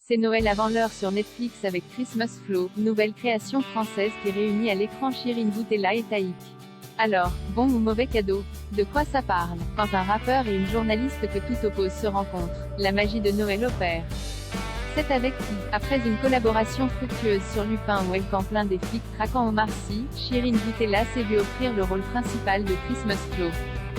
C'est Noël avant l'heure sur Netflix avec Christmas Flow, nouvelle création française qui réunit à l'écran Shirin Boutella et Taïk. Alors, bon ou mauvais cadeau? De quoi ça parle? Quand un rappeur et une journaliste que tout oppose se rencontrent, la magie de Noël opère. C'est avec qui, après une collaboration fructueuse sur Lupin où elle campe l'un des flics traquant Omar Sy, Shirin Boutella s'est vue offrir le rôle principal de Christmas Flow.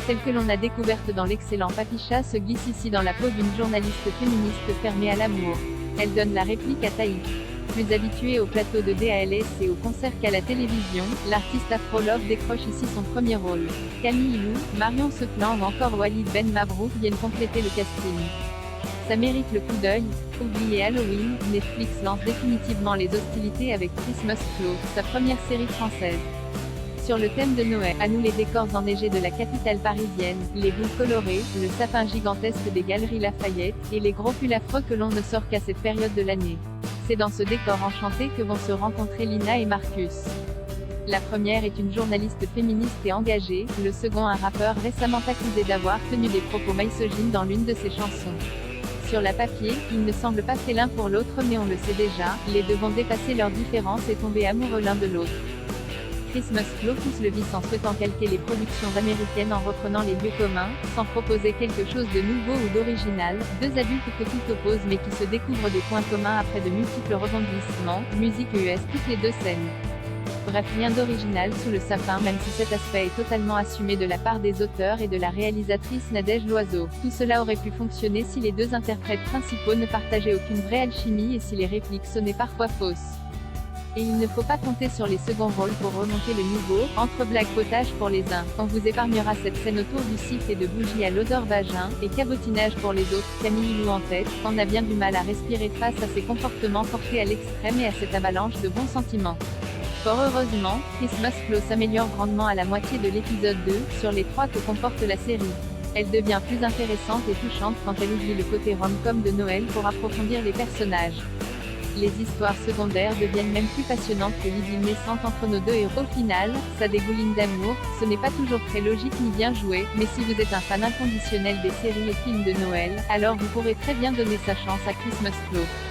Celle que l'on a découverte dans l'excellent Papicha se glisse ici dans la peau d'une journaliste féministe fermée à l'amour. Elle donne la réplique à Taïk. Plus habituée au plateau de DALS et au concert qu'à la télévision, l'artiste afro-love décroche ici son premier rôle. Camille Lou, Marion Seclan ou encore Walid Ben Mabrouk viennent compléter le casting. Ça mérite le coup d'œil. Oubliez Halloween, Netflix lance définitivement les hostilités avec Christmas Flow, sa première série française. Sur le thème de Noël, à nous les décors enneigés de la capitale parisienne, les boules colorées, le sapin gigantesque des Galeries Lafayette, et les gros pulls affreux que l'on ne sort qu'à cette période de l'année. C'est dans ce décor enchanté que vont se rencontrer Lina et Marcus. La première est une journaliste féministe et engagée, le second un rappeur récemment accusé d'avoir tenu des propos misogynes dans l'une de ses chansons. Sur la papier, ils ne semblent pas faits l'un pour l'autre mais on le sait déjà, les deux vont dépasser leurs différences et tomber amoureux l'un de l'autre. Christmas Flow pousse le vice en souhaitant calquer les productions américaines en reprenant les lieux communs, sans proposer quelque chose de nouveau ou d'original, deux adultes que tout oppose mais qui se découvrent des points communs après de multiples rebondissements, musique US toutes les deux scènes. Bref, rien d'original sous le sapin même si cet aspect est totalement assumé de la part des auteurs et de la réalisatrice Nadège Loiseau. Tout cela aurait pu fonctionner si les deux interprètes principaux ne partageaient aucune vraie alchimie et si les répliques sonnaient parfois fausses. Et il ne faut pas compter sur les seconds rôles pour remonter le niveau, entre blagues potages pour les uns, on vous épargnera cette scène autour du sifflet et de bougies à l'odeur vagin, et cabotinage pour les autres, Camille Lou en tête, on a bien du mal à respirer face à ces comportements portés à l'extrême et à cette avalanche de bons sentiments. Fort heureusement, Christmas Flow s'améliore grandement à la moitié de l'épisode 2, sur les 3 que comporte la série. Elle devient plus intéressante et touchante quand elle oublie le côté rom-com de Noël pour approfondir les personnages. Les histoires secondaires deviennent même plus passionnantes que l'idylle naissante entre nos deux héros. Au final, ça dégouline d'amour, ce n'est pas toujours très logique ni bien joué, mais si vous êtes un fan inconditionnel des séries et films de Noël, alors vous pourrez très bien donner sa chance à Christmas Flow.